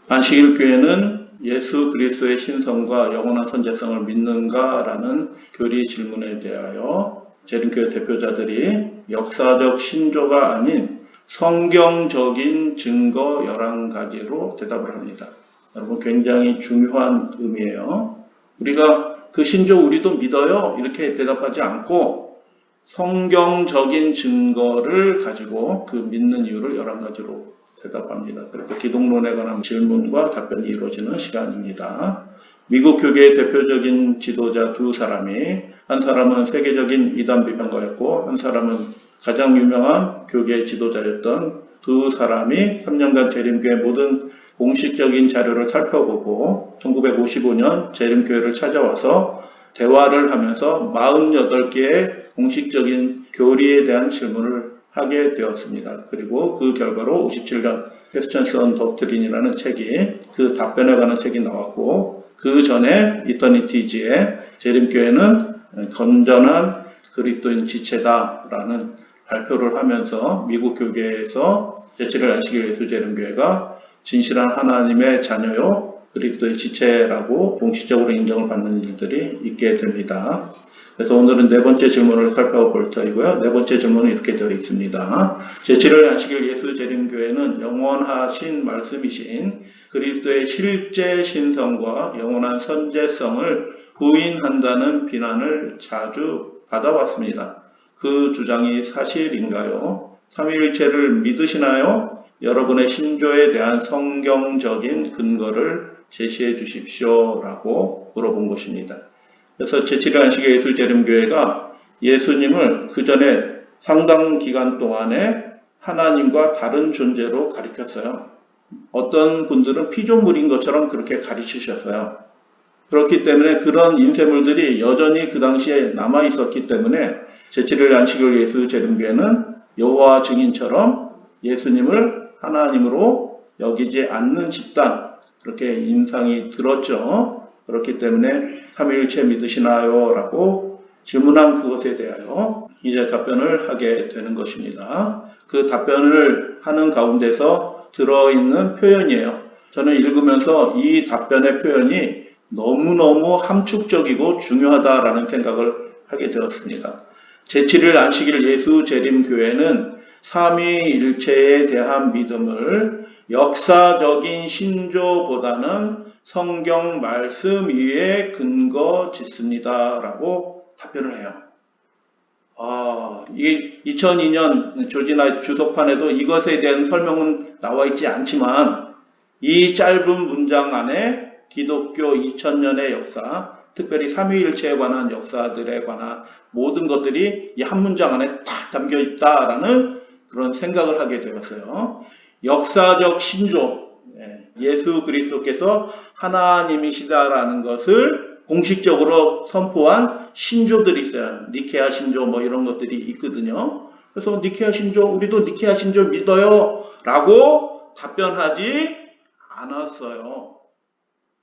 안식일 교회는 예수 그리스도의 신성과 영원한 선제성을 믿는가라는 교리 질문에 대하여 재림교회 대표자들이 역사적 신조가 아닌 성경적인 증거 11가지로 대답을 합니다. 여러분 굉장히 중요한 의미예요. 우리가 그 신조 우리도 믿어요 이렇게 대답하지 않고 성경적인 증거를 가지고 그 믿는 이유를 11가지로 대답합니다. 그래서 기독론에 관한 질문과 답변이 이루어지는 시간입니다. 미국 교계의 대표적인 지도자 두 사람이, 한 사람은 세계적인 이단 비평가였고 한 사람은 가장 유명한 교계 지도자였던 두 사람이 3년간 재림교회 모든 공식적인 자료를 살펴보고 1955년 재림교회를 찾아와서 대화를 하면서 48개의 공식적인 교리에 대한 질문을 하게 되었습니다. 그리고 그 결과로 57년 Questions on Doctrine이라는 책이, 그 답변에 관한 책이 나왔고, 그 전에 이터니티지의 재림교회는 건전한 그리스도인 지체다라는 발표를 하면서 미국 교계에서 제7일 안식일 예수재림교회가 진실한 하나님의 자녀요 그리스도의 지체라고 공식적으로 인정을 받는 일들이 있게 됩니다. 그래서 오늘은 네 번째 질문을 살펴볼 터이고요. 네 번째 질문은 이렇게 되어 있습니다. 제7일 안식일 예수재림교회는 영원하신 말씀이신 그리스도의 실제 신성과 영원한 선제성을 부인한다는 비난을 자주 받아왔습니다. 그 주장이 사실인가요? 삼위일체를 믿으시나요? 여러분의 신조에 대한 성경적인 근거를 제시해 주십시오 라고 물어본 것입니다. 그래서 제7일 안식일 예수재림교회가 예수님을 그 전에 상당 기간 동안에 하나님과 다른 존재로 가리켰어요. 어떤 분들은 피조물인 것처럼 그렇게 가르치셨어요. 그렇기 때문에 그런 인쇄물들이 여전히 그 당시에 남아 있었기 때문에 제7일 안식일 예수재림교회는 여호와 증인처럼 예수님을 하나님으로 여기지 않는 집단, 그렇게 인상이 들었죠. 그렇기 때문에 삼위일체 믿으시나요? 라고 질문한 그것에 대하여 이제 답변을 하게 되는 것입니다. 그 답변을 하는 가운데서 들어있는 표현이에요. 저는 읽으면서 이 답변의 표현이 너무너무 함축적이고 중요하다라는 생각을 하게 되었습니다. 제7일 안식일 예수재림교회는 삼위일체에 대한 믿음을 역사적인 신조보다는 성경 말씀 위에 근거 짓습니다 라고 답변을 해요. 이게 2002년 조지나 주석판에도 이것에 대한 설명은 나와 있지 않지만 이 짧은 문장 안에 기독교 2000년의 역사, 특별히 삼위일체에 관한 역사들에 관한 모든 것들이 이 한 문장 안에 딱 담겨 있다라는 그런 생각을 하게 되었어요. 역사적 신조, 예수 그리스도께서 하나님이시다라는 것을 공식적으로 선포한 신조들이 있어요. 니케아 신조 뭐 이런 것들이 있거든요. 그래서 니케아 신조, 우리도 니케아 신조 믿어요 라고 답변하지 않았어요.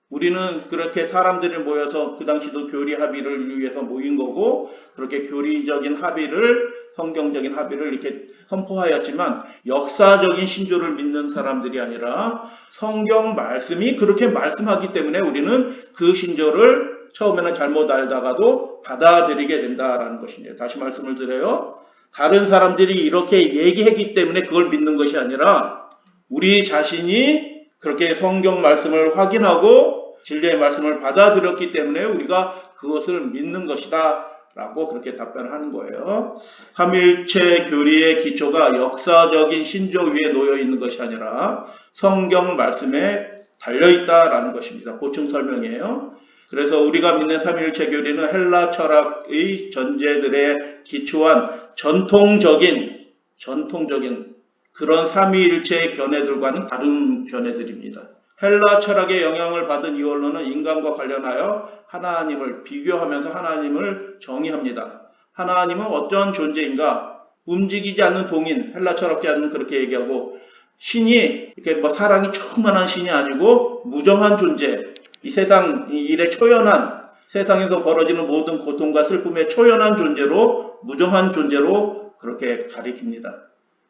우리는 그렇게 사람들이 모여서 그 당시도 교리 합의를 위해서 모인 거고, 그렇게 교리적인 합의를, 성경적인 합의를 이렇게 선포하였지만 역사적인 신조를 믿는 사람들이 아니라 성경 말씀이 그렇게 말씀하기 때문에 우리는 그 신조를 처음에는 잘못 알다가도 받아들이게 된다라는 것입니다. 다시 말씀을 드려요. 다른 사람들이 이렇게 얘기했기 때문에 그걸 믿는 것이 아니라 우리 자신이 그렇게 성경 말씀을 확인하고 진리의 말씀을 받아들였기 때문에 우리가 그것을 믿는 것이다 라고 그렇게 답변하는 거예요. 삼위일체 교리의 기초가 역사적인 신조 위에 놓여 있는 것이 아니라 성경 말씀에 달려있다라는 것입니다. 보충 설명이에요. 그래서 우리가 믿는 삼위일체 교리는 헬라 철학의 전제들에 기초한 전통적인 그런 삼위일체의 견해들과는 다른 견해들입니다. 헬라 철학의 영향을 받은 이 원론은 인간과 관련하여 하나님을 비교하면서 하나님을 정의합니다. 하나님은 어떤 존재인가? 움직이지 않는 동인, 헬라 철학자는 그렇게 얘기하고, 신이 이렇게 사랑이 충만한 신이 아니고 무정한 존재, 이 세상 이 일에 초연한, 세상에서 벌어지는 모든 고통과 슬픔에 초연한 존재로, 무정한 존재로 그렇게 가리킵니다.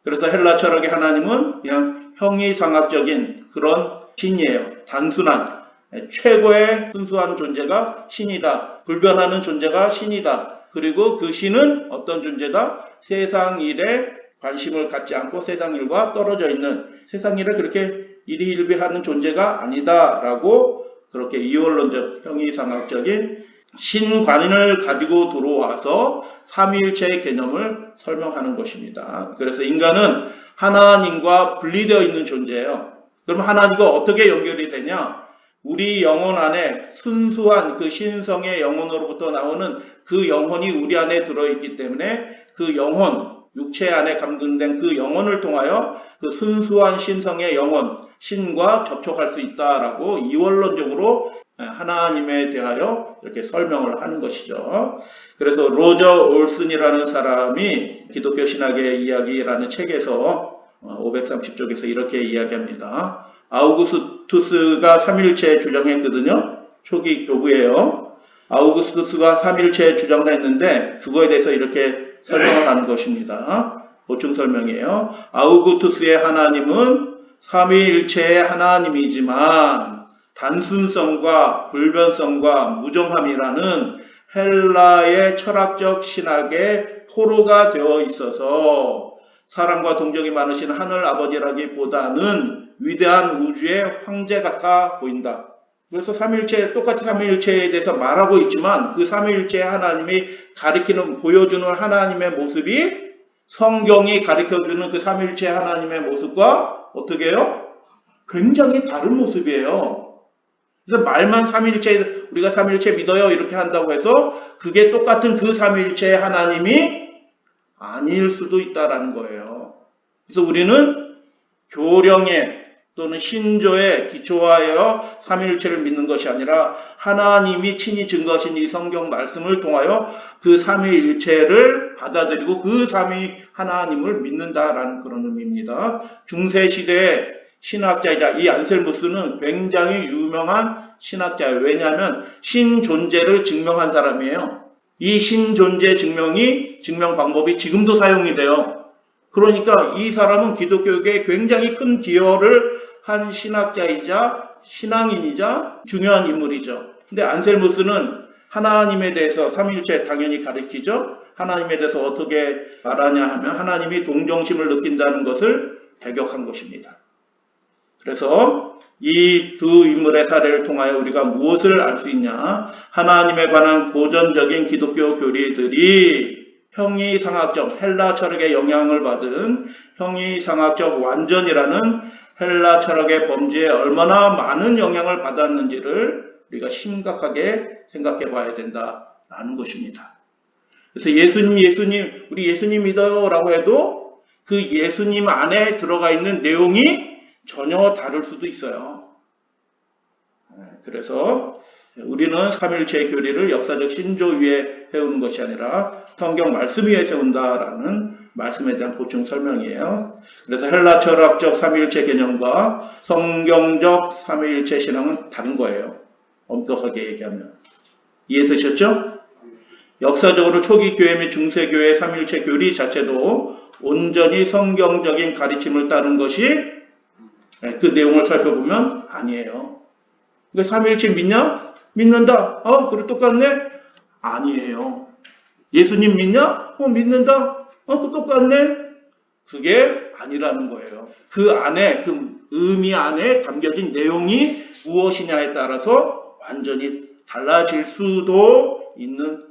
그래서 헬라 철학의 하나님은 그냥 형이상학적인 그런 신이에요. 단순한 최고의 순수한 존재가 신이다. 불변하는 존재가 신이다. 그리고 그 신은 어떤 존재다? 세상 일에 관심을 갖지 않고 세상 일과 떨어져 있는, 세상 일에 그렇게 일희일비하는 존재가 아니다라고 그렇게 이원론적 형이상학적인 신관을 가지고 들어와서 삼위일체의 개념을 설명하는 것입니다. 그래서 인간은 하나님과 분리되어 있는 존재예요. 그럼 하나님과 어떻게 연결이 되냐? 우리 영혼 안에 순수한 그 신성의 영혼으로부터 나오는 그 영혼이 우리 안에 들어있기 때문에 그 영혼, 육체 안에 감금된 그 영혼을 통하여 그 순수한 신성의 영혼, 신과 접촉할 수 있다라고 이원론적으로 하나님에 대하여 이렇게 설명을 하는 것이죠. 그래서 로저 올슨이라는 사람이 기독교 신학의 이야기라는 책에서 530쪽에서 이렇게 이야기합니다. 아우구스투스가 삼일체 주장했거든요. 초기 교부예요. 아우구스투스가 삼일체 주장을 했는데 그거에 대해서 이렇게 설명을 하는 것입니다. 보충 설명이에요. 아우구스투스의 하나님은 삼위일체의 하나님이지만 단순성과 불변성과 무정함이라는 헬라의 철학적 신학의 포로가 되어 있어서 사랑과 동정이 많으신 하늘 아버지라기보다는 위대한 우주의 황제 같아 보인다. 그래서 삼위일체, 똑같이 삼위일체에 대해서 말하고 있지만 그 삼위일체의 하나님이 가리키는, 보여주는 하나님의 모습이 성경이 가리켜주는 그 삼위일체의 하나님의 모습과 어떻게 해요? 굉장히 다른 모습이에요. 그래서 말만 삼위일체, 우리가 삼위일체 믿어요 이렇게 한다고 해서 그게 똑같은 그 삼위일체의 하나님이 아닐 수도 있다라는 거예요. 그래서 우리는 교령에 또는 신조에 기초하여 삼위일체를 믿는 것이 아니라 하나님이 친히 증거하신 이 성경 말씀을 통하여 그 삼위일체를 받아들이고 그 삼위 하나님을 믿는다라는 그런 의미입니다. 중세시대의 신학자이자 이 안셀무스는 굉장히 유명한 신학자예요. 왜냐하면 신존재를 증명한 사람이에요. 이 신존재 증명 방법이 지금도 사용이 돼요. 그러니까 이 사람은 기독교계에 굉장히 큰 기여를 한 신학자이자 신앙인이자 중요한 인물이죠. 근데 안셀무스는 하나님에 대해서 삼위일체 당연히 가리키죠. 하나님에 대해서 어떻게 말하냐 하면 하나님이 동정심을 느낀다는 것을 배격한 것입니다. 그래서 이 두 인물의 사례를 통하여 우리가 무엇을 알 수 있냐? 하나님에 관한 고전적인 기독교 교리들이 형이상학적 헬라 철학의 영향을 받은 형이상학적 완전이라는 헬라 철학의 범주에 얼마나 많은 영향을 받았는지를 우리가 심각하게 생각해 봐야 된다라는 것입니다. 그래서 우리 예수님 믿어요 라고 해도 그 예수님 안에 들어가 있는 내용이 전혀 다를 수도 있어요. 그래서 우리는 삼위일체의 교리를 역사적 신조 위에 세우는 것이 아니라 성경 말씀 위에 세운다라는 말씀에 대한 보충 설명이에요. 그래서 헬라 철학적 삼위일체 개념과 성경적 삼위일체 신앙은 다른 거예요. 엄격하게 얘기하면. 이해되셨죠? 역사적으로 초기 교회 및 중세 교회의 삼위일체 교리 자체도 온전히 성경적인 가르침을 따른 것이 그 내용을 살펴보면 아니에요. 그러니까 삼위일체 믿냐? 믿는다. 그래 똑같네? 아니에요. 예수님 믿냐? 믿는다. 그 똑같네? 그게 아니라는 거예요. 그 안에, 그 의미 안에 담겨진 내용이 무엇이냐에 따라서 완전히 달라질 수도 있는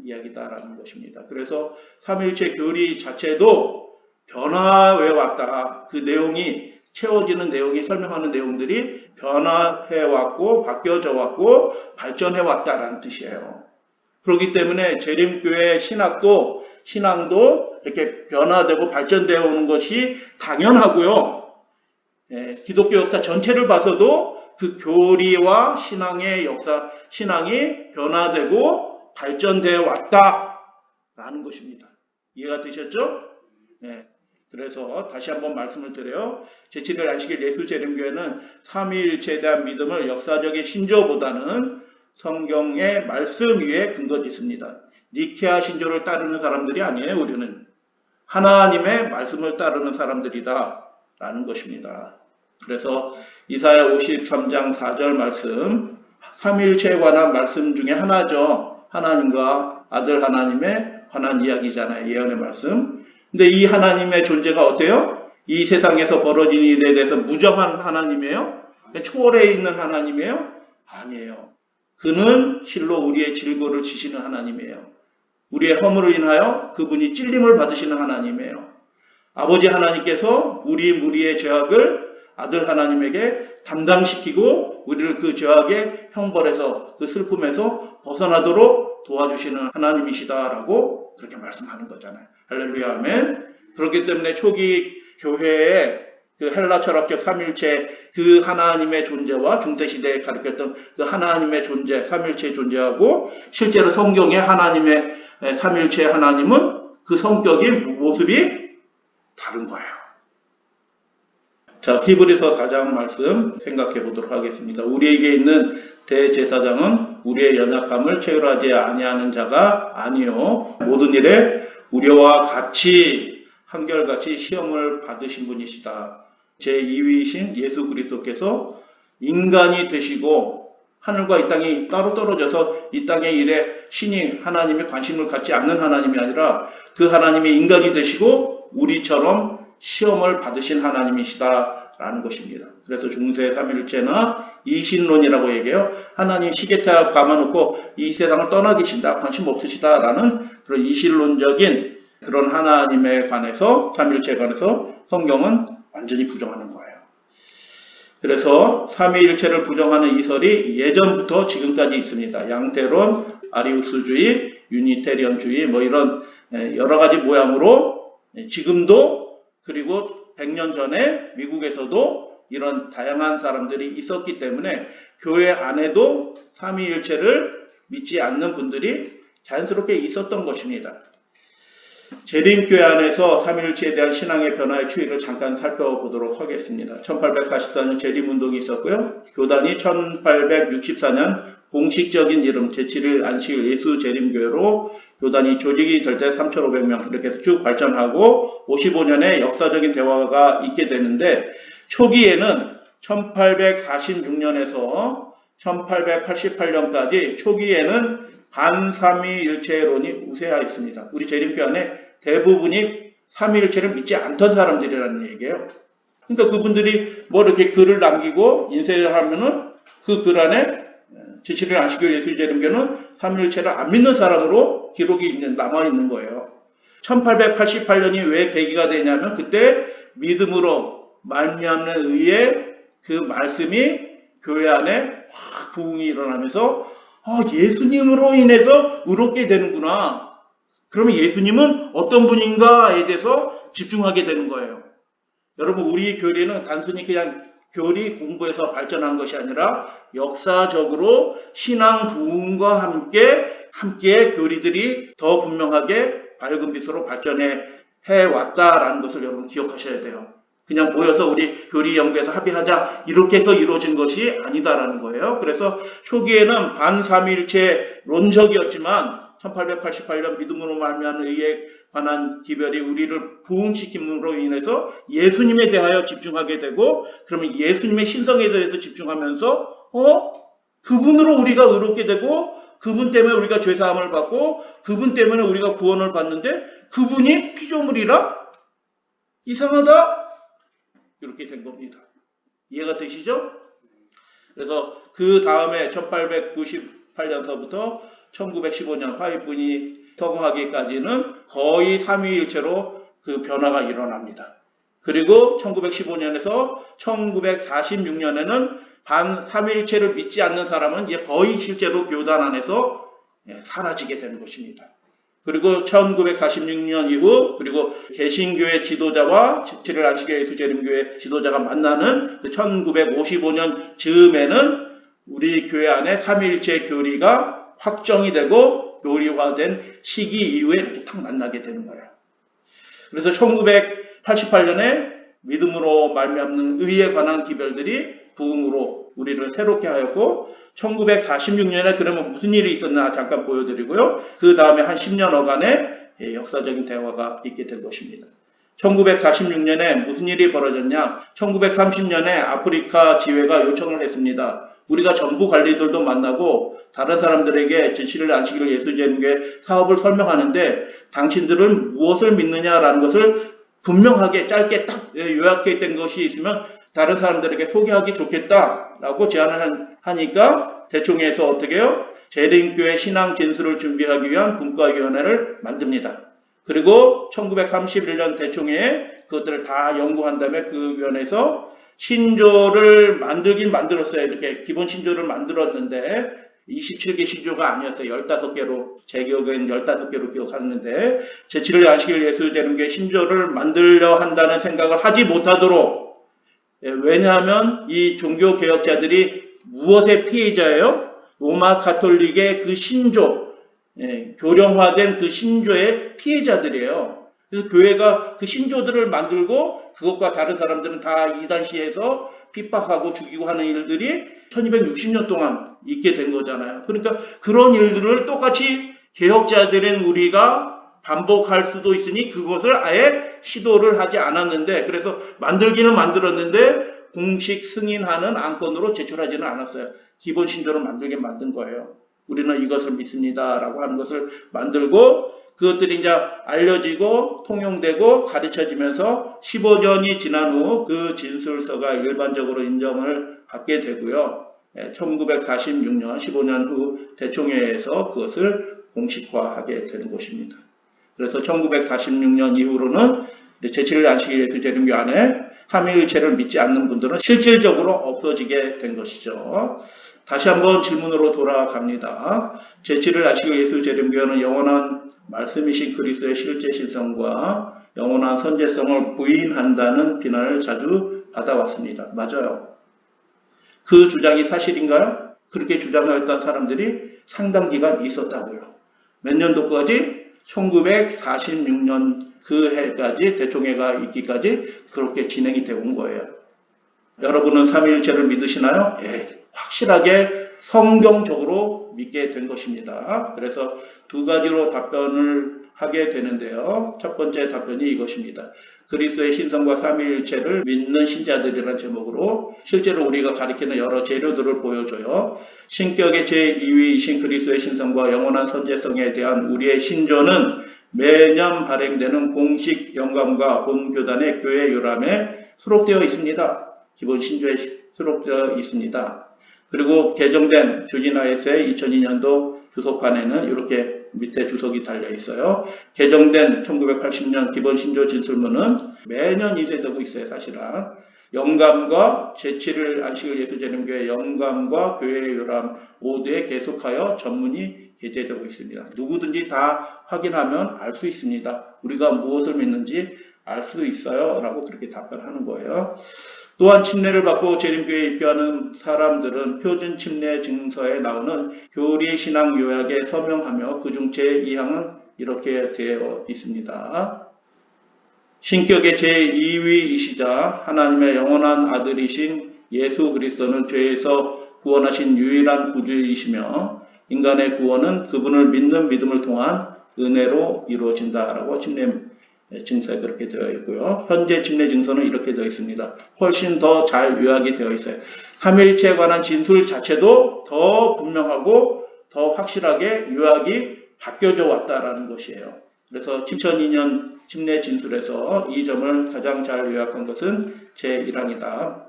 이야기다라는 것입니다. 그래서 삼위일체 교리 자체도 변화해 왔다. 그 내용이 채워지는 내용이 설명하는 내용들이 변화해 왔고 바뀌어져 왔고 발전해 왔다라는 뜻이에요. 그렇기 때문에 재림교회 신앙도 이렇게 변화되고 발전되어 오는 것이 당연하고요. 기독교 역사 전체를 봐서도 그 교리와 신앙의 역사, 신앙이 변화되고 발전되어 왔다라는 것입니다. 이해가 되셨죠? 그래서 다시 한번 말씀을 드려요. 제7일 안식일 예수재림교회는 삼위일체에 대한 믿음을 역사적인 신조보다는 성경의 말씀 위에 근거 짓습니다. 니케아 신조를 따르는 사람들이 아니에요. 우리는 하나님의 말씀을 따르는 사람들이다 라는 것입니다. 그래서 이사야 53장 4절 말씀, 삼위일체에 관한 말씀 중에 하나죠. 하나님과 아들 하나님에 관한 이야기잖아요. 예언의 말씀. 근데 이 하나님의 존재가 어때요? 이 세상에서 벌어진 일에 대해서 무정한 하나님이에요? 초월해 있는 하나님이에요? 아니에요. 그는 실로 우리의 질고를 지시는 하나님이에요. 우리의 허물을 인하여 그분이 찔림을 받으시는 하나님이에요. 아버지 하나님께서 우리 무리의 죄악을 아들 하나님에게 담당시키고 우리를 그 죄악의 형벌에서 그 슬픔에서 벗어나도록 도와주시는 하나님이시다라고 그렇게 말씀하는 거잖아요. 할렐루야 아멘. 그렇기 때문에 초기 교회의 그 헬라 철학적 삼일체 그 하나님의 존재와 중세시대에 가르쳤던 그 하나님의 존재, 삼일체의 존재하고 실제로 성경의 하나님의 삼일체 하나님은 그 성격이 모습이 다른 거예요. 자, 히브리서 4장 말씀 생각해 보도록 하겠습니다. 우리에게 있는 대제사장은 우리의 연약함을 체휼하지 아니하는 자가 아니요 모든 일에 우리와 같이 한결같이 시험을 받으신 분이시다. 제2위이신 예수 그리스도께서 인간이 되시고 하늘과 이 땅이 따로 떨어져서 이 땅의 일에 신이 하나님의 관심을 갖지 않는 하나님이 아니라 그 하나님이 인간이 되시고 우리처럼 시험을 받으신 하나님이시다라는 것입니다. 그래서 중세 삼일체나 이신론이라고 얘기해요. 하나님 시계탑 감아놓고 이 세상을 떠나 계신다, 관심 없으시다라는 그런 이신론적인 그런 하나님에 관해서, 삼일체에 관해서 성경은 완전히 부정하는 거예요. 그래서 삼위일체를 부정하는 이설이 예전부터 지금까지 있습니다. 양태론, 아리우스주의, 유니테리언주의 뭐 이런 여러 가지 모양으로 지금도 그리고 100년 전에 미국에서도 이런 다양한 사람들이 있었기 때문에 교회 안에도 삼위일체를 믿지 않는 분들이 자연스럽게 있었던 것입니다. 재림교회 안에서 삼위일체에 대한 신앙의 변화의 추이를 잠깐 살펴보도록 하겠습니다. 1844년 재림운동이 있었고요. 교단이 1864년 공식적인 이름 제7일 안식일 예수 재림교회로 교단이 조직이 될 때 3,500명 이렇게 해서 쭉 발전하고 55년에 역사적인 대화가 있게 되는데 초기에는 1846년에서 1888년까지 초기에는 반삼위일체론이 우세하였습니다. 우리 재림교회 안에 대부분이 삼위일체를 믿지 않던 사람들이라는 얘기예요. 그러니까 그분들이 뭐 이렇게 글을 남기고 인쇄를 하면은 그 글 안에 제7일 안식일 예수 재림교회는 삼위일체를 안 믿는 사람으로 기록이 남아있는 거예요. 1888년이 왜 계기가 되냐면 그때 믿음으로 말미암는 의의 그 말씀이 교회 안에 확 부흥이 일어나면서 예수님으로 인해서 의롭게 되는구나. 그러면 예수님은 어떤 분인가에 대해서 집중하게 되는 거예요. 여러분 우리 교리는 단순히 그냥 교리 공부에서 발전한 것이 아니라 역사적으로 신앙 부흥과 함께 교리들이 더 분명하게 밝은 빛으로 발전해 왔다라는 것을 여러분 기억하셔야 돼요. 그냥 모여서 우리 교리 연구에서 합의하자 이렇게 해서 이루어진 것이 아니다라는 거예요. 그래서 초기에는 반삼위일체론적이었지만 1888년 믿음으로 말미암은 의에 관한 기별이 우리를 부흥시킴으로 인해서 예수님에 대하여 집중하게 되고 그러면 예수님의 신성에 대해서 집중하면서 그분으로 우리가 의롭게 되고 그분 때문에 우리가 죄사함을 받고 그분 때문에 우리가 구원을 받는데 그분이 피조물이라? 이상하다? 이렇게 된 겁니다. 이해가 되시죠? 그래서 그 다음에 1898년서부터 1915년 화이분이 서거하기까지는 거의 삼위일체로 그 변화가 일어납니다. 그리고 1915년에서 1946년에는 삼위일체를 믿지 않는 사람은 이제 거의 실제로 교단 안에서 사라지게 되는 것입니다. 그리고 1946년 이후 그리고 개신교회 지도자와 제7일 안식일 예수 재림교회 지도자가 만나는 1955년 즈음에는 우리 교회 안에 삼위일체 교리가 확정이 되고 교리화된 시기 이후에 이렇게 탁 만나게 되는 거예요. 그래서 1988년에 믿음으로 말미암는 의에 관한 기별들이 부흥으로 우리를 새롭게 하였고 1946년에 그러면 무슨 일이 있었나 잠깐 보여드리고요. 그 다음에 한 10년여간의 역사적인 대화가 있게 된 것입니다. 1946년에 무슨 일이 벌어졌냐? 1930년에 아프리카 지회가 요청을 했습니다. 우리가 정부 관리들도 만나고 다른 사람들에게 제치를 안식일 예수제림교회 사업을 설명하는데 당신들은 무엇을 믿느냐라는 것을 분명하게 짧게 딱 요약해 된 것이 있으면 다른 사람들에게 소개하기 좋겠다라고 제안을 하니까 대총회에서 어떻게 해요? 재림교회 신앙 진술을 준비하기 위한 분과위원회를 만듭니다. 그리고 1931년 대총회에 그것들을 다 연구한 다음에 그 위원회에서 신조를 만들긴 만들었어요. 이렇게 기본 신조를 만들었는데 27개 신조가 아니었어요. 15개로, 제 기억에는 15개로 기억하는데 제7일 안식일 예수제림교회 신조를 만들려 한다는 생각을 하지 못하도록, 왜냐하면 이 종교개혁자들이 무엇의 피해자예요? 로마 가톨릭의 그 신조, 교령화된 그 신조의 피해자들이에요. 그래서 교회가 그 신조들을 만들고 그것과 다른 사람들은 다 이단시에서 핍박하고 죽이고 하는 일들이 1260년 동안 있게 된 거잖아요. 그러니까 그런 일들을 똑같이 개혁자들인 우리가 반복할 수도 있으니 그것을 아예 시도를 하지 않았는데, 그래서 만들기는 만들었는데 공식 승인하는 안건으로 제출하지는 않았어요. 기본 신조를 만들긴 만든 거예요. 우리는 이것을 믿습니다 라고 하는 것을 만들고 그것들이 이제 알려지고 통용되고 가르쳐지면서 15년이 지난 후 그 진술서가 일반적으로 인정을 받게 되고요. 1946년 15년 후 대총회에서 그것을 공식화하게 되는 것입니다. 그래서 1946년 이후로는 제7일 안식일 예수제림교회 안에 삼위일체를 믿지 않는 분들은 실질적으로 없어지게 된 것이죠. 다시 한번 질문으로 돌아갑니다. 제7일 안식일 예수제림교회는 영원한 말씀이신 그리스도의 실제 신성과 영원한 선제성을 부인한다는 비난을 자주 받아왔습니다. 맞아요. 그 주장이 사실인가요? 그렇게 주장하였던 사람들이 상당 기간 있었다고요. 몇 년도까지? 1946년 그 해까지, 대총회가 있기까지 그렇게 진행이 되어 온 거예요. 여러분은 삼위일체를 믿으시나요? 확실하게 성경적으로 믿게 된 것입니다. 그래서 두 가지로 답변을 하게 되는데요. 첫 번째 답변이 이것입니다. 그리스도의 신성과 삼위일체를 믿는 신자들이라는 제목으로 실제로 우리가 가리키는 여러 재료들을 보여줘요. 신격의 제2위이신 그리스도의 신성과 영원한 선제성에 대한 우리의 신조는 매년 발행되는 공식 영감과 본교단의 교회 요람에 수록되어 있습니다. 기본 신조에 수록되어 있습니다. 그리고 개정된 주진아에서의 2002년도 주석판에는 이렇게 밑에 주석이 달려 있어요. 개정된 1980년 기본 신조 진술문은 매년 인쇄되고 있어요. 사실은 영감과 제7일 안식일 예수제림교회 영감과 교회 요람 모두에 계속하여 전문이 게재되고 있습니다. 누구든지 다 확인하면 알 수 있습니다. 우리가 무엇을 믿는지 알 수 있어요 라고 그렇게 답변하는 거예요. 또한 침례를 받고 재림교회에 입교하는 사람들은 표준 침례 증서에 나오는 교리 신앙 요약에 서명하며 그중 제2항은 이렇게 되어 있습니다. 신격의 제2위이시자 하나님의 영원한 아들이신 예수 그리스도는 죄에서 구원하신 유일한 구주이시며 인간의 구원은 그분을 믿는 믿음을 통한 은혜로 이루어진다라고 침례 증서에 그렇게 되어 있고요. 현재 침례 증서는 이렇게 되어 있습니다. 훨씬 더 잘 요약이 되어 있어요. 삼위일체에 관한 진술 자체도 더 분명하고 더 확실하게 요약이 바뀌어져 왔다라는 것이에요. 그래서 2002년 침례 진술에서 이 점을 가장 잘 요약한 것은 제1항이다.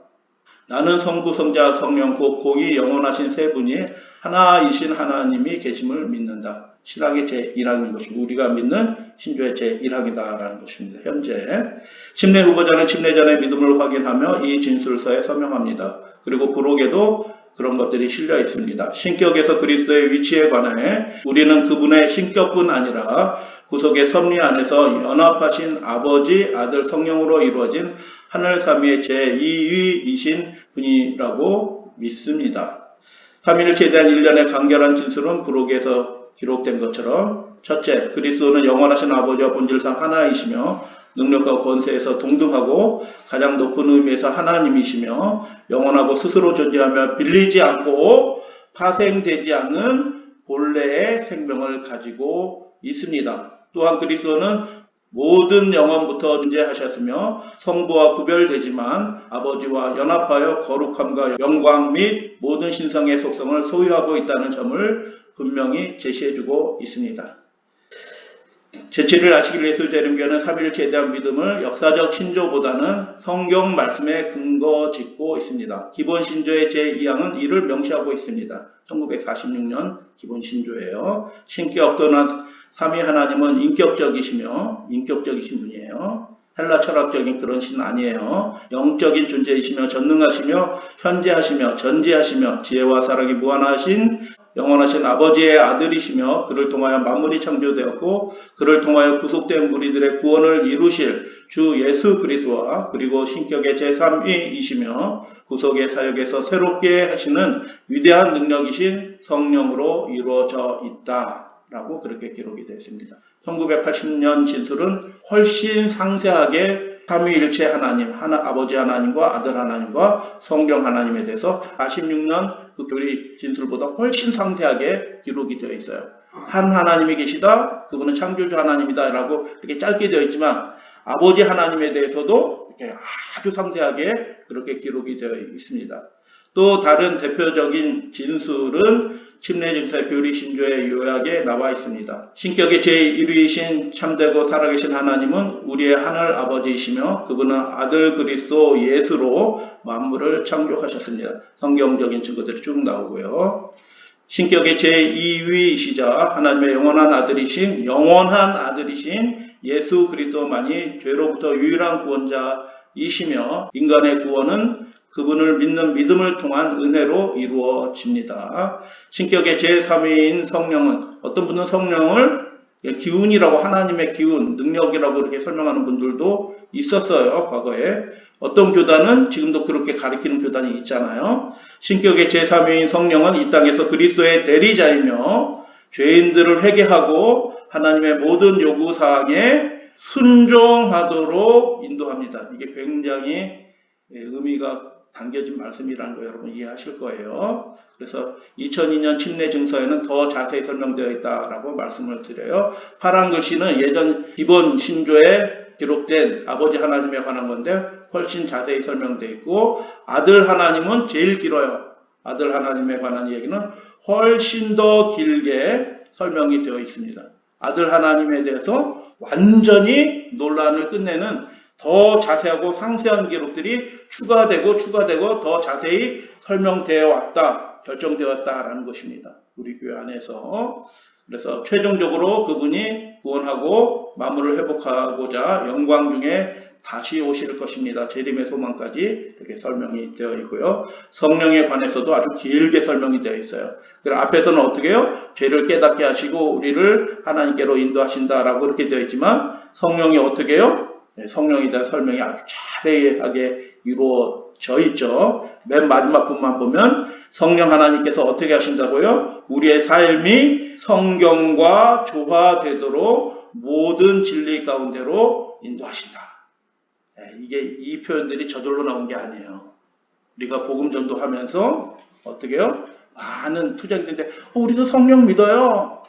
나는 성부, 성자, 성령 곧 공이 영원하신 세 분이 하나이신 하나님이 계심을 믿는다. 신학의 제1항인 것이고 우리가 믿는 신조의 제1항이다라는 것입니다. 현재 침례 후보자는 침례 전의 믿음을 확인하며 이 진술서에 서명합니다. 그리고 부록에도 그런 것들이 실려 있습니다. 신격에서 그리스도의 위치에 관해 우리는 그분의 신격뿐 아니라 구속의 섭리 안에서 연합하신 아버지, 아들, 성령으로 이루어진 하늘 삼위의 제2위이신 분이라고 믿습니다. 삼위일체에 대한 일련의 간결한 진술은 부록에서 기록된 것처럼 첫째, 그리스도는 영원하신 아버지와 본질상 하나이시며 능력과 권세에서 동등하고 가장 높은 의미에서 하나님이시며 영원하고 스스로 존재하며 빌리지 않고 파생되지 않는 본래의 생명을 가지고 있습니다. 또한 그리스도는 모든 영원부터 존재하셨으며 성부와 구별되지만 아버지와 연합하여 거룩함과 영광 및 모든 신성의 속성을 소유하고 있다는 점을 분명히 제시해주고 있습니다. 제7일 안식일 예수재림교회는 삼위일체에 대한 믿음을 역사적 신조보다는 성경 말씀에 근거 짓고 있습니다. 기본 신조의 제2항은 이를 명시하고 있습니다. 1946년 기본 신조예요. 신격 또는 삼위 하나님은 인격적이신 분이에요. 헬라 철학적인 그런 신 아니에요. 영적인 존재이시며 전능하시며 현재하시며 전지하시며 지혜와 사랑이 무한하신 영원하신 아버지의 아들이시며 그를 통하여 만물이 창조되었고 그를 통하여 구속된 무리들의 구원을 이루실 주 예수 그리스도와 그리고 신격의 제3위이시며 구속의 사역에서 새롭게 하시는 위대한 능력이신 성령으로 이루어져 있다라고 그렇게 기록이 되어 있습니다. 1980년 진술은 훨씬 상세하게 삼위일체 하나님, 아버지 하나님과 아들 하나님과 성령 하나님에 대해서 46년 그 교리 진술보다 훨씬 상세하게 기록이 되어 있어요. 한 하나님이 계시다, 그분은 창조주 하나님이다 라고 이렇게 짧게 되어 있지만 아버지 하나님에 대해서도 이렇게 아주 상세하게 그렇게 기록이 되어 있습니다. 또 다른 대표적인 진술은 침례증서 교리신조의 요약에 나와 있습니다. 신격의 제1위이신 참되고 살아계신 하나님은 우리의 하늘 아버지이시며 그분은 아들 그리스도 예수로 만물을 창조하셨습니다. 성경적인 증거들이 쭉 나오고요. 신격의 제2위이시자 하나님의 영원한 아들이신 예수 그리스도만이 죄로부터 유일한 구원자이시며 인간의 구원은 그분을 믿는 믿음을 통한 은혜로 이루어집니다. 신격의 제3위인 성령은 어떤 분은 성령을 기운이라고 하나님의 기운, 능력이라고 이렇게 설명하는 분들도 있었어요. 과거에. 어떤 교단은 지금도 그렇게 가리키는 교단이 있잖아요. 신격의 제3위인 성령은 이 땅에서 그리스도의 대리자이며 죄인들을 회개하고 하나님의 모든 요구사항에 순종하도록 인도합니다. 이게 굉장히 의미가 담겨진 말씀이라는 거 여러분 이해하실 거예요. 그래서 2002년 침례 증서에는 더 자세히 설명되어 있다라고 말씀을 드려요. 파란 글씨는 예전 기본 신조에 기록된 아버지 하나님에 관한 건데 훨씬 자세히 설명되어 있고 아들 하나님은 제일 길어요. 아들 하나님에 관한 얘기는 훨씬 더 길게 설명이 되어 있습니다. 아들 하나님에 대해서 완전히 논란을 끝내는 더 자세하고 상세한 기록들이 추가되고 더 자세히 설명되어 왔다, 결정되었다라는 것입니다. 우리 교회 안에서. 그래서 최종적으로 그분이 구원하고 만물을 회복하고자 영광 중에 다시 오실 것입니다. 재림의 소망까지 이렇게 설명이 되어 있고요. 성령에 관해서도 아주 길게 설명이 되어 있어요. 그리고 앞에서는 어떻게 해요? 죄를 깨닫게 하시고 우리를 하나님께로 인도하신다라고 이렇게 되어 있지만 성령이 어떻게 해요? 성령에 대한 설명이 아주 자세하게 이루어져 있죠. 맨 마지막 부분만 보면 성령 하나님께서 어떻게 하신다고요? 우리의 삶이 성경과 조화되도록 모든 진리 가운데로 인도하신다. 이게 이 표현들이 저절로 나온 게 아니에요. 우리가 복음 전도하면서 어떻게 해요? 많은 투쟁들인데 우리도 성령 믿어요.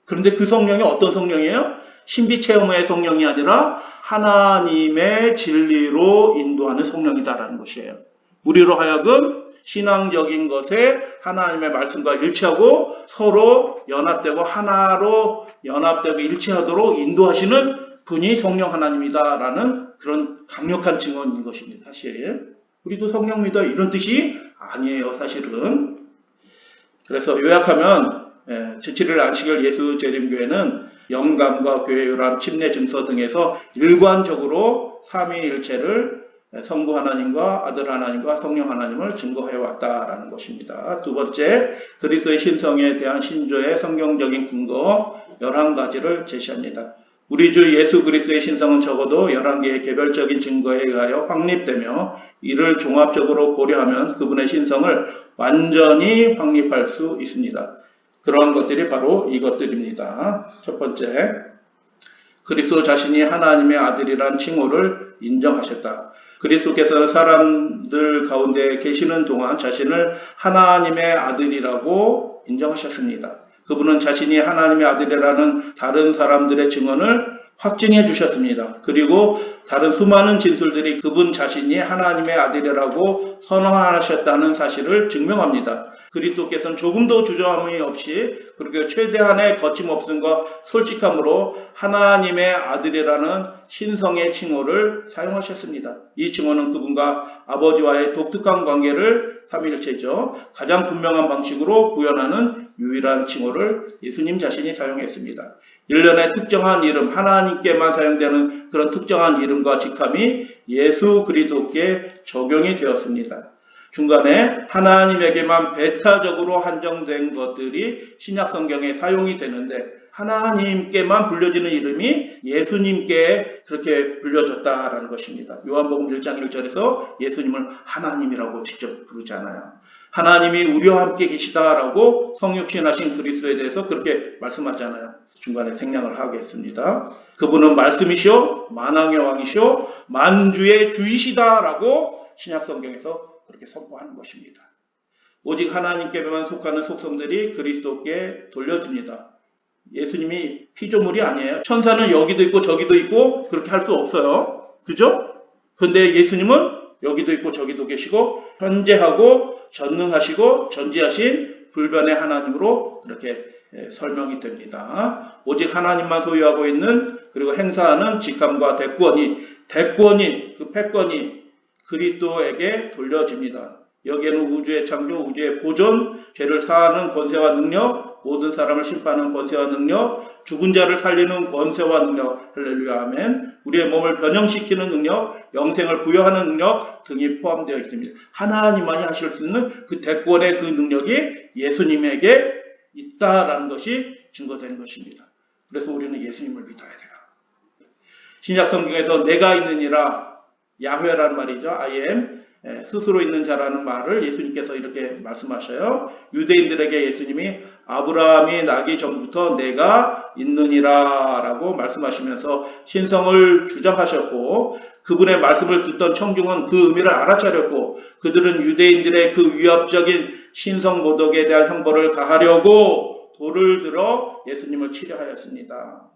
그런데 그 성령이 어떤 성령이에요? 신비 체험의 성령이 아니라 하나님의 진리로 인도하는 성령이다라는 것이에요. 우리로 하여금 신앙적인 것에 하나님의 말씀과 일치하고 서로 연합되고 하나로 연합되고 일치하도록 인도하시는 분이 성령 하나님이다라는 그런 강력한 증언인 것입니다. 사실 우리도 성령 믿어 이런 뜻이 아니에요. 사실은. 그래서 요약하면 제7일 안식일 예수재림교회는 영감과 교회 요람, 침례 증서 등에서 일관적으로 삼위일체를 성부 하나님과 아들 하나님과 성령 하나님을 증거해 왔다라는 것입니다. 두 번째, 그리스도의 신성에 대한 신조의 성경적인 근거 11가지를 제시합니다. 우리 주 예수 그리스도의 신성은 적어도 11개의 개별적인 증거에 의하여 확립되며 이를 종합적으로 고려하면 그분의 신성을 완전히 확립할 수 있습니다. 그러한 것들이 바로 이것들입니다. 첫 번째, 그리스도 자신이 하나님의 아들이란 칭호를 인정하셨다. 그리스도께서는 사람들 가운데 계시는 동안 자신을 하나님의 아들이라고 인정하셨습니다. 그분은 자신이 하나님의 아들이라는 다른 사람들의 증언을 확증해 주셨습니다. 그리고 다른 수많은 진술들이 그분 자신이 하나님의 아들이라고 선언하셨다는 사실을 증명합니다. 그리스도께서는 조금도 주저함이 없이 그리고 최대한의 거침없음과 솔직함으로 하나님의 아들이라는 신성의 칭호를 사용하셨습니다. 이 칭호는 그분과 아버지와의 독특한 관계를 삼위일체죠. 가장 분명한 방식으로 구현하는 유일한 칭호를 예수님 자신이 사용했습니다. 일련의 특정한 이름, 하나님께만 사용되는 그런 특정한 이름과 직함이 예수 그리스도께 적용이 되었습니다. 중간에 하나님에게만 배타적으로 한정된 것들이 신약 성경에 사용이 되는데 하나님께만 불려지는 이름이 예수님께 그렇게 불려졌다라는 것입니다. 요한복음 1장 1절에서 예수님을 하나님이라고 직접 부르잖아요. 하나님이 우리와 함께 계시다라고 성육신하신 그리스도에 대해서 그렇게 말씀하잖아요. 중간에 생략을 하겠습니다. 그분은 말씀이시오, 만왕의 왕이시오, 만주의 주이시다라고 신약 성경에서 그렇게 선포하는 것입니다. 오직 하나님께만 속하는 속성들이 그리스도께 돌려집니다. 예수님이 피조물이 아니에요. 천사는 여기도 있고 저기도 있고 그렇게 할 수 없어요. 그죠? 근데 예수님은 여기도 있고 저기도 계시고 현재하고 전능하시고 전지하신 불변의 하나님으로 그렇게 설명이 됩니다. 오직 하나님만 소유하고 있는 그리고 행사하는 직함과 대권이 그 패권이 그리스도에게 돌려집니다. 여기에는 우주의 창조, 우주의 보존, 죄를 사하는 권세와 능력, 모든 사람을 심판하는 권세와 능력, 죽은 자를 살리는 권세와 능력, 할렐루야 아멘, 우리의 몸을 변형시키는 능력, 영생을 부여하는 능력 등이 포함되어 있습니다. 하나님만이 하실 수 있는 그 대권의 그 능력이 예수님에게 있다라는 것이 증거되는 것입니다. 그래서 우리는 예수님을 믿어야 돼요. 신약 성경에서 내가 있느니라, 야훼라는 말이죠. I am, 스스로 있는 자라는 말을 예수님께서 이렇게 말씀하셔요. 유대인들에게 예수님이 아브라함이 나기 전부터 내가 있느니라 라고 말씀하시면서 신성을 주장하셨고, 그분의 말씀을 듣던 청중은 그 의미를 알아차렸고, 그들은 유대인들의 그 위협적인 신성 모독에 대한 형벌을 가하려고 돌을 들어 예수님을 치려하였습니다.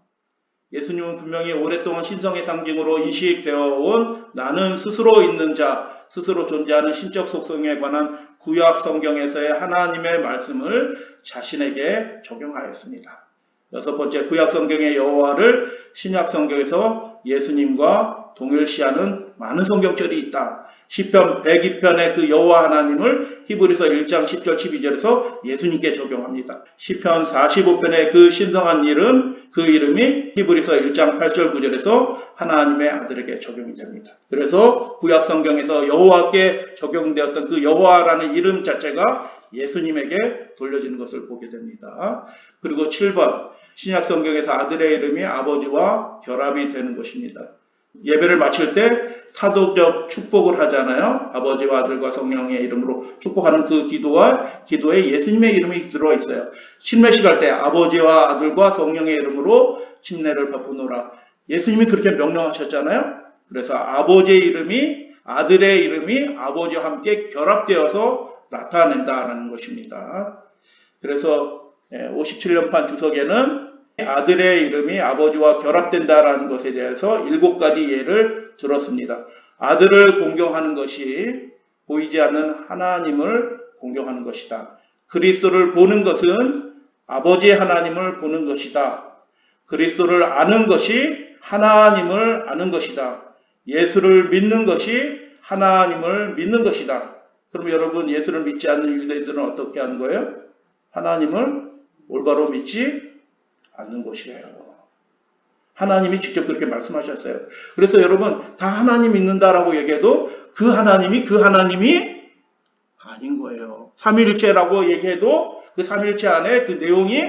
예수님은 분명히 오랫동안 신성의 상징으로 인식되어 온 나는 스스로 있는 자, 스스로 존재하는 신적 속성에 관한 구약 성경에서의 하나님의 말씀을 자신에게 적용하였습니다. 여섯 번째, 구약 성경의 여호와를 신약 성경에서 예수님과 동일시하는 많은 성경절이 있다. 시편 102편의 그 여호와 하나님을 히브리서 1장 10절 12절에서 예수님께 적용합니다. 시편 45편의 그 신성한 이름, 그 이름이 히브리서 1장 8절 9절에서 하나님의 아들에게 적용이 됩니다. 그래서 구약 성경에서 여호와께 적용되었던 그 여호와라는 이름 자체가 예수님에게 돌려지는 것을 보게 됩니다. 그리고 7번, 신약 성경에서 아들의 이름이 아버지와 결합이 되는 것입니다. 예배를 마칠 때 사도적 축복을 하잖아요. 아버지와 아들과 성령의 이름으로 축복하는 그 기도에 예수님의 이름이 들어있어요. 침례식 할 때 아버지와 아들과 성령의 이름으로 침례를 베푸노라. 예수님이 그렇게 명령하셨잖아요. 그래서 아버지의 이름이, 아들의 이름이 아버지와 함께 결합되어서 나타낸다는 것입니다. 그래서 57년판 주석에는 아들의 이름이 아버지와 결합된다라는 것에 대해서 7가지 예를 들었습니다. 아들을 공경하는 것이 보이지 않는 하나님을 공경하는 것이다. 그리스도를 보는 것은 아버지의 하나님을 보는 것이다. 그리스도를 아는 것이 하나님을 아는 것이다. 예수를 믿는 것이 하나님을 믿는 것이다. 그럼 여러분, 예수를 믿지 않는 유대인들은 어떻게 하는 거예요? 하나님을 올바로 믿지 않는 것이에요. 하나님이 직접 그렇게 말씀하셨어요. 그래서 여러분, 다 하나님 믿는다라고 얘기해도 그 하나님이 아닌 거예요. 삼위일체라고 얘기해도 그 삼위일체 안에 그 내용이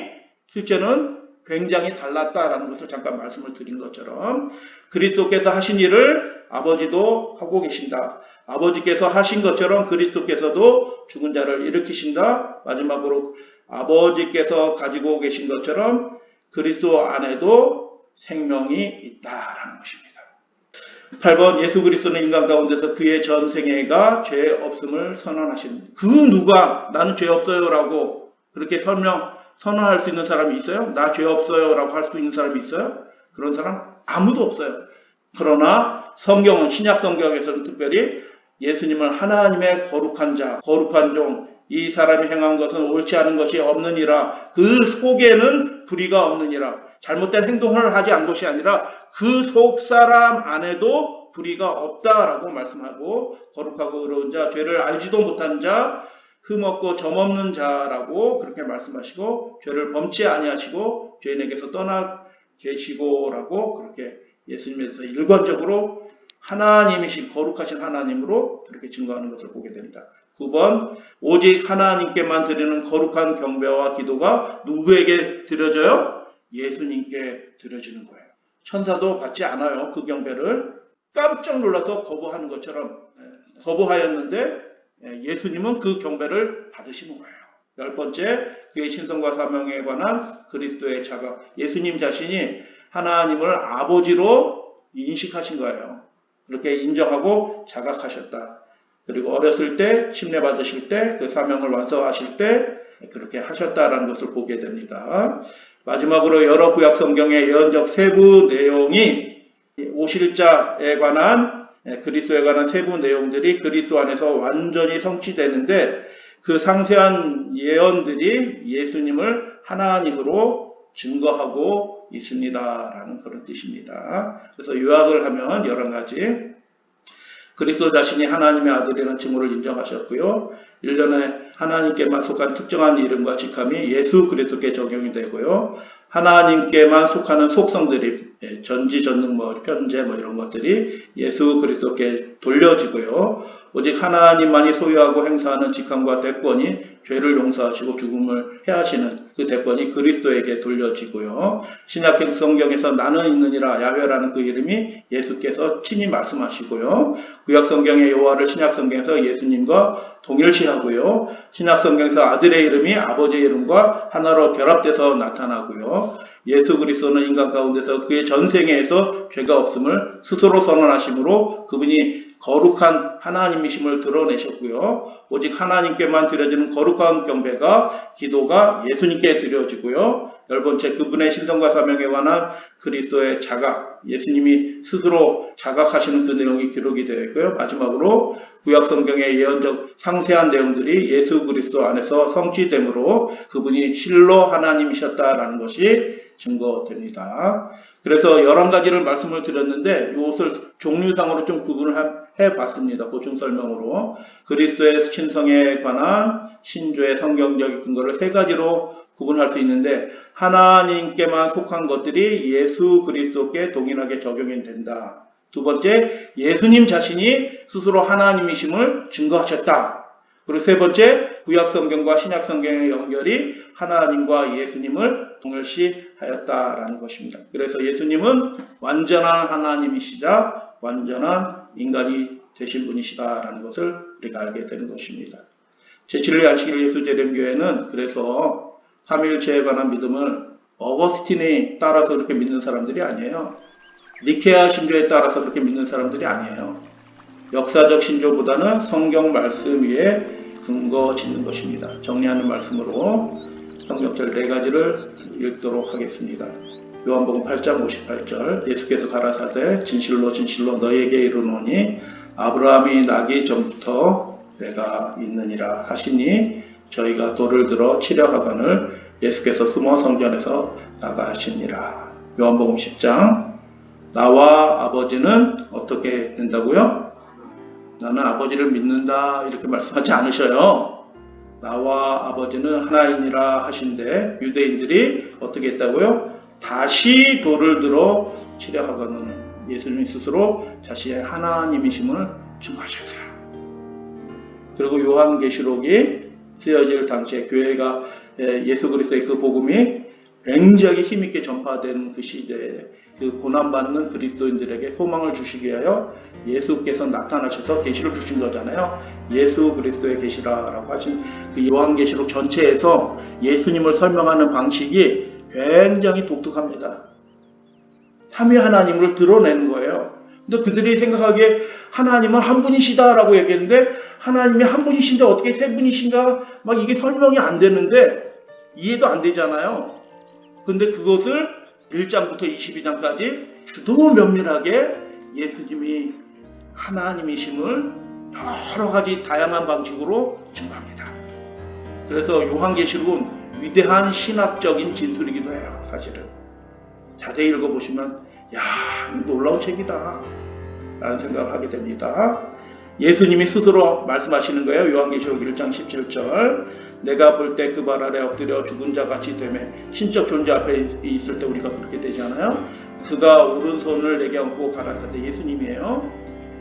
실제는 굉장히 달랐다라는 것을 잠깐 말씀을 드린 것처럼 그리스도께서 하신 일을 아버지도 하고 계신다. 아버지께서 하신 것처럼 그리스도께서도 죽은 자를 일으키신다. 마지막으로 아버지께서 가지고 계신 것처럼 그리스도 안에도 생명이 있다라는 것입니다. 8번, 예수 그리스도는 인간 가운데서 그의 전생애가 죄 없음을 선언하신, 그 누가 나는 죄 없어요 라고 그렇게 선언할 수 있는 사람이 있어요? 나 죄 없어요 라고 할 수 있는 사람이 있어요? 그런 사람 아무도 없어요. 그러나 성경은, 신약 성경에서는 특별히 예수님을 하나님의 거룩한 자, 거룩한 종, 이 사람이 행한 것은 옳지 않은 것이 없느니라, 그 속에는 불의가 없느니라, 잘못된 행동을 하지 않은 것이 아니라 그 속 사람 안에도 불의가 없다라고 말씀하고, 거룩하고 의로운 자, 죄를 알지도 못한 자, 흠없고 점없는 자라고 그렇게 말씀하시고, 죄를 범치 아니하시고 죄인에게서 떠나 계시고라고 그렇게 예수님에 대해서 일관적으로 하나님이신 거룩하신 하나님으로 그렇게 증거하는 것을 보게 됩니다. 9번, 오직 하나님께만 드리는 거룩한 경배와 기도가 누구에게 드려져요? 예수님께 드려지는 거예요. 천사도 받지 않아요. 그 경배를 깜짝 놀라서 거부하는 것처럼 거부하였는데 예수님은 그 경배를 받으시는 거예요. 10번째, 그의 신성과 사명에 관한 그리스도의 자각. 예수님 자신이 하나님을 아버지로 인식하신 거예요. 그렇게 인정하고 자각하셨다. 그리고 어렸을 때, 침례 받으실 때, 그 사명을 완성하실 때 그렇게 하셨다라는 것을 보게 됩니다. 마지막으로 여러 구약 성경의 예언적 세부 내용이 오실 자에 관한, 그리스도에 관한 세부 내용들이 그리스도 안에서 완전히 성취되는데, 그 상세한 예언들이 예수님을 하나님으로 증거하고 있습니다라는 그런 뜻입니다. 그래서 요약을 하면 여러 가지, 그리스도 자신이 하나님의 아들이라는 칭호를 인정하셨고요. 일련의 하나님께만 속한 특정한 이름과 직함이 예수 그리스도께 적용이 되고요. 하나님께만 속하는 속성들이 전지, 전능, 현재 이런 것들이 예수 그리스도께 돌려지고요. 오직 하나님만이 소유하고 행사하는 직함과 대권이 죄를 용서하시고 죽음을 해하시는 그 대권이 그리스도에게 돌려지고요. 신약 성경에서 나는 있느니라 야훼라는 그 이름이 예수께서 친히 말씀하시고요. 구약 성경의 여호와를 신약 성경에서 예수님과 동일시하고요. 신약 성경에서 아들의 이름이 아버지의 이름과 하나로 결합돼서 나타나고요. 예수 그리스도는 인간 가운데서 그의 전생에서 죄가 없음을 스스로 선언하심으로 그분이 거룩한 하나님이심을 드러내셨고요. 오직 하나님께만 드려지는 거룩한 경배가, 기도가 예수님께 드려지고요. 10번째, 그분의 신성과 사명에 관한 그리스도의 자각, 예수님이 스스로 자각하시는 그 내용이 기록이 되어 있고요. 마지막으로 구약 성경의 예언적 상세한 내용들이 예수 그리스도 안에서 성취되므로 그분이 실로 하나님이셨다라는 것이 증거됩니다. 그래서 11가지를 말씀을 드렸는데 이것을 종류상으로 좀 구분을 해봤습니다. 보충 설명으로. 그리스도의 신성에 관한 신조의 성경적 근거를 3가지로 구분할 수 있는데, 하나님께만 속한 것들이 예수 그리스도께 동일하게 적용이 된다. 2번째, 예수님 자신이 스스로 하나님이심을 증거하셨다. 그리고 3번째, 구약 성경과 신약 성경의 연결이 하나님과 예수님을 동일시하였다라는 것입니다. 그래서 예수님은 완전한 하나님이시자 완전한 인간이 되신 분이시다라는 것을 우리가 알게 되는 것입니다. 제7일 안식일 예수재림교회는 그래서 삼위일체에 관한 믿음을 어거스틴에 따라서 그렇게 믿는 사람들이 아니에요. 니케아 신조에 따라서 그렇게 믿는 사람들이 아니에요. 역사적 신조보다는 성경 말씀 위에 근거 짓는 것입니다. 정리하는 말씀으로 성경절 4가지를 읽도록 하겠습니다. 요한복음 8장 58절, 예수께서 가라사대 진실로 진실로 너희에게 이르노니 아브라함이 나기 전부터 내가 있느니라 하시니 저희가 돌을 들어 치려 하거늘 예수께서 숨어 성전에서 나가시니라. 요한복음 10장, 나와 아버지는 어떻게 된다고요? 나는 아버지를 믿는다 이렇게 말씀하지 않으셔요. 나와 아버지는 하나이니라 하신데 유대인들이 어떻게 했다고요? 다시 돌을 들어 치려 하거늘 예수님 스스로 자신의 하나님이심을 증거하셨어요. 그리고 요한계시록이 쓰여질 당시에 교회가 예수 그리스도의 그 복음이 굉장히 힘있게 전파되는 그 시대에 그 고난받는 그리스도인들에게 소망을 주시기 위하여 예수께서 나타나셔서 계시를 주신 거잖아요. 예수 그리스도의 계시라라고 하신 그 요한계시록 전체에서 예수님을 설명하는 방식이 굉장히 독특합니다. 삼위 하나님을 드러내는 거예요. 근데 그들이 생각하기에 하나님은 한 분이시다라고 얘기했는데 하나님이 한 분이신데 어떻게 세 분이신가? 막 이게 설명이 안 되는데 이해도 안 되잖아요. 근데 그것을 1장부터 22장까지 주도 면밀하게 예수님이 하나님이심을 여러 가지 다양한 방식으로 증거합니다. 그래서 요한계시록은 위대한 신학적인 진술이기도 해요. 사실은 자세히 읽어보시면 야, 놀라운 책이다 라는 생각을 하게 됩니다. 예수님이 스스로 말씀하시는 거예요. 요한계시록 1장 17절 내가 볼 때 그 발 아래 엎드려 죽은 자같이 되매 신적 존재 앞에 있을 때 우리가 그렇게 되잖아요. 그가 오른손을 내게 얹고 가라사대 예수님이에요.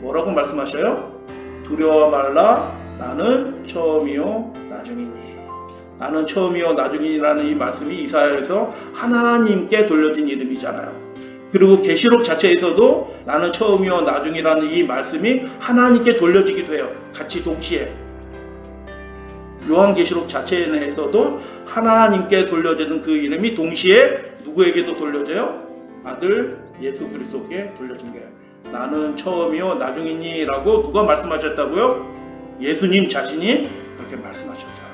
뭐라고 말씀하셔요? 두려워 말라 나는 처음이요 나중이니. 나는 처음이요 나중이라는 이 말씀이 이사야에서 하나님께 돌려진 이름이잖아요. 그리고 계시록 자체에서도 나는 처음이요 나중이라는 이 말씀이 하나님께 돌려지기도 해요. 같이 동시에. 요한계시록 자체에서도 하나님께 돌려지는 그 이름이 동시에 누구에게도 돌려져요? 아들 예수 그리스도께 돌려진 거예요. 나는 처음이요 나중이니 라고 누가 말씀하셨다고요? 예수님 자신이 그렇게 말씀하셨어요.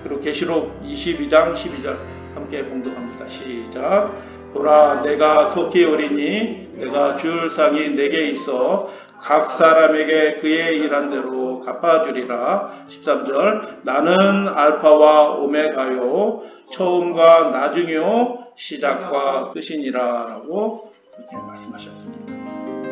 그리고 계시록 22장 12절 함께 봉독합니다. 시작. 보라 내가 속히 오리니 내가 줄 상이 내게 있어 각 사람에게 그의 일한 대로 갚아주리라. 13절 나는 알파와 오메가요 처음과 나중이요 시작과 끝이니라 라고 그렇게 말씀하셨습니다.